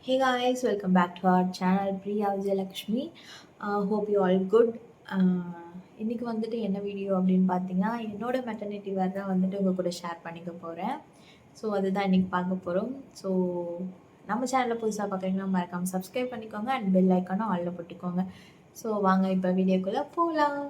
Hey guys, welcome back to our channel Priya Vijayalakshmi. Hope you all good. இன்னைக்கு வந்துட்டு என்ன video அப்படின்னு பார்த்தீங்கன்னா என்னோட மெட்டர்னிட்டி வேர் தான் வந்துட்டு உங்கள் கூட ஷேர் பண்ணிக்க போகிறேன். ஸோ அதுதான் இன்னைக்கு பார்க்க போகிறோம். ஸோ நம்ம சேனலில் புதுசாக பார்க்குறீங்கன்னா மறக்காமல் சப்ஸ்கிரைப் பண்ணிக்கோங்க அண்ட் பெல் ஐக்கானும் ஆளில் போட்டுக்கோங்க. ஸோ வாங்க இப்போ வீடியோக்குள்ளே போகலாம்.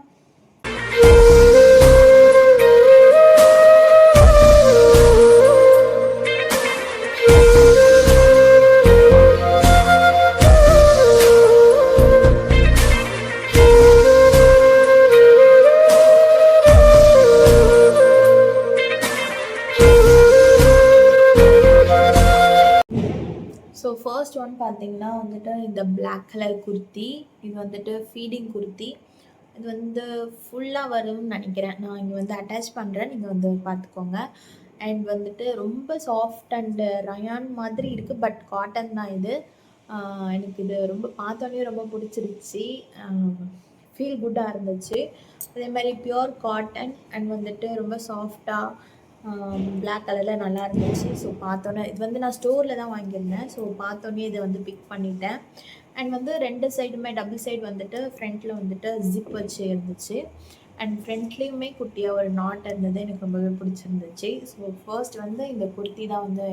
ஸோ ஃபர்ஸ்ட் ஒன் பார்த்தீங்கன்னா வந்துட்டு இந்த பிளாக் கலர் குர்த்தி. இது வந்துட்டு ஃபீடிங் குர்த்தி. இது வந்து ஃபுல்லாக வரும்னு நினைக்கிறேன். நான் இங்கே வந்து அட்டாச் பண்ணுறேன், நீங்கள் வந்து பார்த்துக்கோங்க. அண்ட் வந்துட்டு ரொம்ப சாஃப்ட் அண்டு ரயான் மாதிரி இருக்குது, பட் காட்டன் தான் இது. எனக்கு இது ரொம்ப பார்த்தோன்னே ரொம்ப பிடிச்சிருச்சு. ஃபீல் குட்டாக இருந்துச்சு. அதே மாதிரி பியூர் காட்டன் அண்ட் வந்துட்டு ரொம்ப சாஃப்டாக பிளாக் கலரில் நல்லா இருந்துச்சு. ஸோ பார்த்தோன்னே இது வந்து நான் ஸ்டோரில் தான் வாங்கியிருந்தேன். ஸோ பார்த்தோன்னே இதை வந்து பிக் பண்ணிட்டேன். அண்ட் வந்து ரெண்டு சைடுமே டபுள் சைடு வந்துட்டு ஃப்ரண்ட்டில் வந்துட்டு ஜிப் வச்சு இருந்துச்சு. அண்ட் ஃப்ரண்ட்லேயுமே குட்டியாக ஒரு நாட் இருந்தது, எனக்கு ரொம்பவே பிடிச்சிருந்துச்சு. ஸோ ஃபர்ஸ்ட் வந்து இந்த குர்த்தி தான் வந்து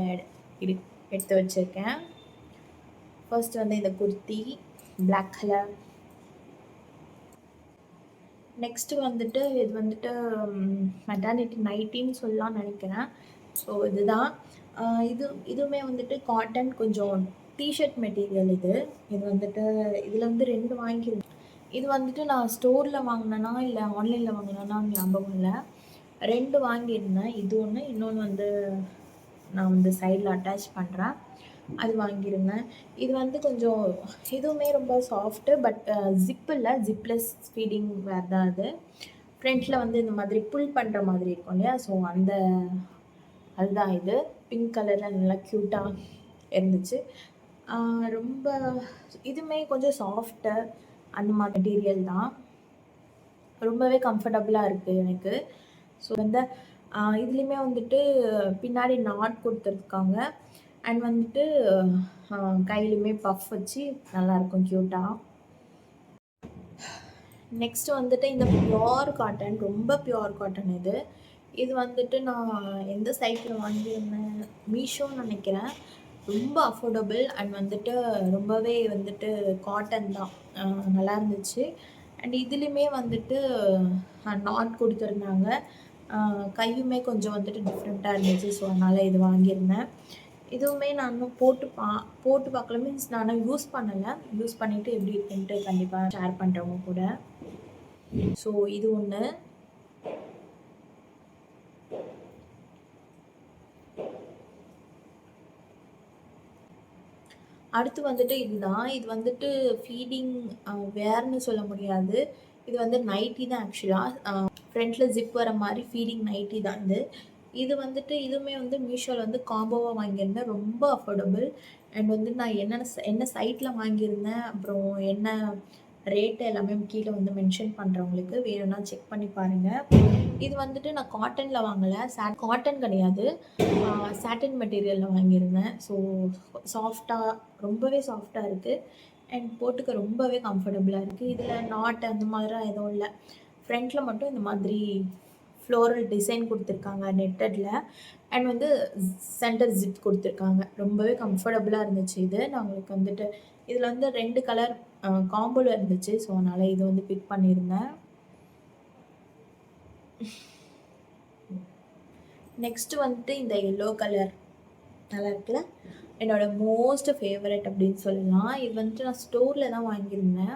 எடுத்து வச்சுருக்கேன். ஃபர்ஸ்ட் வந்து இந்த குர்த்தி பிளாக் கலர். நெக்ஸ்ட்டு வந்துட்டு இது வந்துட்டு மெட்டர்னிட்டி நைட்டின்னு சொல்லலாம் நினைக்கிறேன். ஸோ இதுதான். இதுவுமே வந்துட்டு காட்டன், கொஞ்சம் டிஷர்ட் மெட்டீரியல் இது. இது வந்துட்டு இதில் வந்து 2 வாங்கியிருந்தேன். இது வந்துட்டு நான் ஸ்டோரில் வாங்கினேன்னா இல்லை ஆன்லைனில் வாங்கினேன்னா ஞாபகம் இல்லை. 2 வாங்கியிருந்தேன். இது ஒன்று, இன்னொன்று வந்து நான் வந்து சைடில் அட்டாச் பண்ணுறேன், அது வாங்கியிருந்தேன். இது வந்து கொஞ்சம் இதுவுமே ரொம்ப சாஃப்ட்டு, பட் ஜிப் இல்லை, ஜிப்லெஸ் ஃபீடிங் வேர் தான் அது. ஃப்ரண்ட்டில் வந்து இந்த மாதிரி புல் பண்ணுற மாதிரி இருக்கும் இல்லையா, ஸோ அதுதான் இது. பிங்க் கலரில் நல்லா க்யூட்டாக இருந்துச்சு. ரொம்ப இதுவுமே கொஞ்சம் சாஃப்ட்டு அந்த மாதிரி மெட்டீரியல் தான். ரொம்பவே கம்ஃபர்டபுளாக இருக்குது எனக்கு. ஸோ வந்து இதுலேயுமே வந்துட்டு பின்னாடி நாட் கொடுத்துருக்காங்க. அண்ட் வந்துட்டு கையிலுமே பஃப் வச்சு நல்லாயிருக்கும் க்யூட்டாக. நெக்ஸ்ட்டு வந்துட்டு இந்த பியோர் காட்டன், ரொம்ப பியோர் காட்டன் இது. இது வந்துட்டு நான் எந்த சைட்டில் வாங்கியிருந்தேன், மீஷோன்னு நினைக்கிறேன். ரொம்ப அஃபோர்டபுள் அண்ட் வந்துட்டு ரொம்பவே வந்துட்டு காட்டன் தான், நல்லா இருந்துச்சு. அண்ட் இதுலேயுமே வந்துட்டு நாட் கொடுத்துருந்தாங்க. கையுமே கொஞ்சம் வந்துட்டு டிஃப்ரெண்ட்டாக இருந்துச்சு. ஸோ அதனால் இது வாங்கியிருந்தேன். இதுவுமே நான் இன்னும் போட்டு பார்க்கல, மீன்ஸ் நான் யூஸ் பண்ணலை. யூஸ் பண்ணிவிட்டு எப்படி இருக்குன்ட்டு கண்டிப்பாக ஷேர் பண்ணுறவங்க கூட. ஸோ இது ஒன்று. அடுத்து வந்துட்டு இதுதான். இது வந்துட்டு ஃபீடிங் வேர்னு சொல்ல முடியாது. இது வந்து நைட்டி தான் ஆக்சுவலாக. ஃப்ரண்ட்டில் ஜிப் வர மாதிரி ஃபீடிங் நைட்டி தான் இது. இது வந்துட்டு இதுவுமே வந்து மீஷோவில் வந்து காம்போவாக வாங்கியிருந்தேன். ரொம்ப அஃபோர்டபுள். அண்ட் வந்து நான் என்ன சைட்டில் வாங்கியிருந்தேன், அப்புறம் என்ன ரேட்டு எல்லாமே கீழே வந்து மென்ஷன் பண்ணுறவங்களுக்கு வேணும்னா செக் பண்ணி பாருங்கள். இது வந்துட்டு நான் காட்டனில் வாங்கலை, காட்டன் கிடையாது, சாட்டின் மெட்டீரியலில் வாங்கியிருந்தேன். ஸோ சாஃப்டாக, ரொம்பவே சாஃப்டாக இருக்குது அண்ட் போட்டுக்க ரொம்பவே கம்ஃபர்டபுளாக இருக்குது. இதில் நாட் அந்த மாதிரிலாம் எதுவும் இல்லை. ஃப்ரண்ட்டில் மட்டும் இந்த மாதிரி ஃப்ளோரல் டிசைன் கொடுத்துருக்காங்க நெட்டடில். அண்ட் வந்து சென்டர் ஜிப் கொடுத்துருக்காங்க. ரொம்பவே கம்ஃபர்டபுளாக இருந்துச்சு இது. நான் உங்களுக்கு வந்துட்டு இதில் வந்து 2 கலர் காம்போவில் இருந்துச்சு. ஸோ அதனால் இது வந்து பிக் பண்ணியிருந்தேன். நெக்ஸ்ட்டு வந்துட்டு இந்த எல்லோ கலர் நல்லா இருக்குல்ல, என்னோட மோஸ்ட் ஃபேவரட் அப்படின்னு சொல்லலாம். இது வந்துட்டு நான் ஸ்டோரில் தான் வாங்கியிருந்தேன்.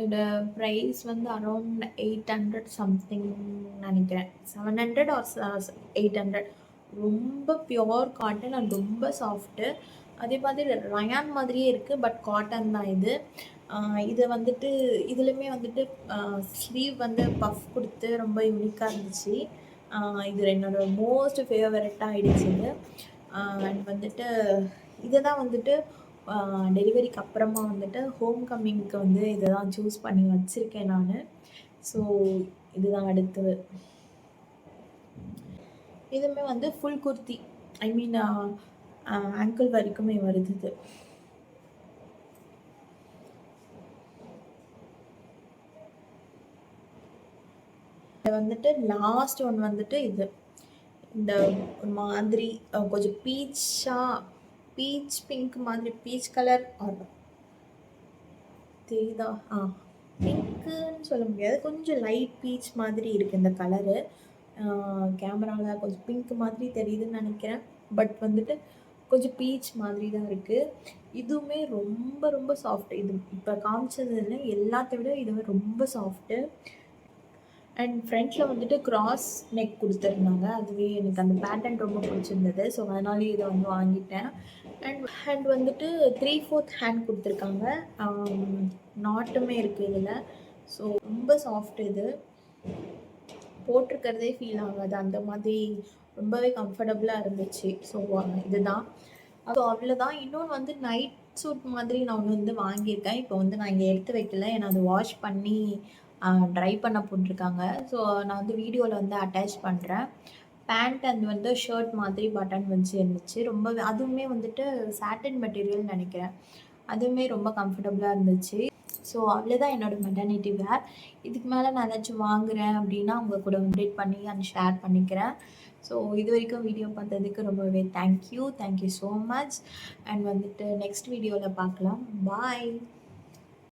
இதோட ப்ரைஸ் வந்து அரௌண்ட் 800 சம்திங் நினைக்கிறேன், 700 ஆர் 800. ரொம்ப பியோர் காட்டன் அண்ட் ரொம்ப சாஃப்ட்டு. அதே மாதிரி ரயான் மாதிரியே இருக்குது, பட் காட்டன் தான் இது. இது வந்துட்டு இதுலேயுமே வந்துட்டு ஸ்லீவ் வந்து பஃப் கொடுத்து ரொம்ப யூனிக்காக இருந்துச்சு. இது என்னோட மோஸ்ட் ஃபேவரட்டாக ஆகிடுச்சு இது. அண்ட் வந்துட்டு இதை தான் வந்துட்டு டெலிவரிக்கு அப்புறமா வந்துட்டு ஹோம் கம்மிங்க்கு வந்து இதை தான் சூஸ் பண்ணி வச்சுருக்கேன் நான். ஸோ இதுதான் அடுத்தது. இதுவுமே வந்து ஃபுல் குர்த்தி, ஐ மீன் ஆங்கிள் வரைக்குமே வருது இது. இது வந்துட்டு லாஸ்ட் ஒன் வந்துட்டு இது இந்த ஒரு மாதிரி கொஞ்சம் பீச் பிங்க் மாதிரி பீச் கலர் தெரியுதா? பிங்க்குன்னு சொல்ல முடியாது, கொஞ்சம் லைட் பீச் மாதிரி இருக்குது இந்த கலரு. கேமராவில் கொஞ்சம் பிங்க் மாதிரி தெரியுதுன்னு நினைக்கிறேன், பட் வந்துட்டு கொஞ்சம் பீச் மாதிரி தான் இருக்குது. இதுவுமே ரொம்ப ரொம்ப சாஃப்ட். இது இப்போ காமிச்சதுல எல்லாத்த விட இதுவே ரொம்ப சாஃப்ட்டு. அண்ட் ஃப்ரண்ட்டில் வந்துட்டு கிராஸ் நெக் கொடுத்துருந்தாங்க, அதுவே எனக்கு அந்த பேட்டர்ன் ரொம்ப பிடிச்சிருந்தது. ஸோ அதனாலே இதை வந்து வாங்கிட்டேன். அண்ட் வந்துட்டு 3/4 ஹேண்ட் கொடுத்துருக்காங்க, நாட்டுமே இருக்குது இதில். ஸோ ரொம்ப சாஃப்ட், இது போட்டிருக்கிறதே ஃபீல் ஆகாது, அந்த மாதிரி ரொம்பவே கம்ஃபர்டபுளாக இருந்துச்சு. ஸோ இதுதான். ஸோ அவ்வளோதான். இன்னொன்று வந்து நைட் சூட் மாதிரி நான் ஒன்று வந்து வாங்கியிருக்கேன். இப்போ வந்து நான் இங்கே எடுத்து வைக்கல, ஏன்னா அது வாஷ் பண்ணி ட்ரை பண்ண போட்டிருக்காங்க. ஸோ நான் வந்து வீடியோவில் வந்து அட்டாச் பண்ணுறேன். பேண்ட் அண்ட் வந்து ஷர்ட் மாதிரி பட்டன் வச்சு இருந்துச்சு. ரொம்ப அதுவுமே வந்துட்டு சாட்டின் மெட்டீரியல் நினைக்கிறேன். அதுவுமே ரொம்ப கம்ஃபர்டபுளாக இருந்துச்சு. ஸோ அவ்வளோதான் என்னோடய மெட்டர்னிட்டி வேர். இதுக்கு மேலே நான் ஏதாச்சும் வாங்குகிறேன் அப்படின்னா உங்கள் கூட அப்டேட் பண்ணி அண்ட் ஷேர் பண்ணிக்கிறேன். ஸோ இது வரைக்கும் வீடியோ பார்த்ததுக்கு ரொம்பவே தேங்க்யூ ஸோ மச். அண்ட் வந்துட்டு நெக்ஸ்ட் வீடியோவில் பார்க்கலாம். பாய்.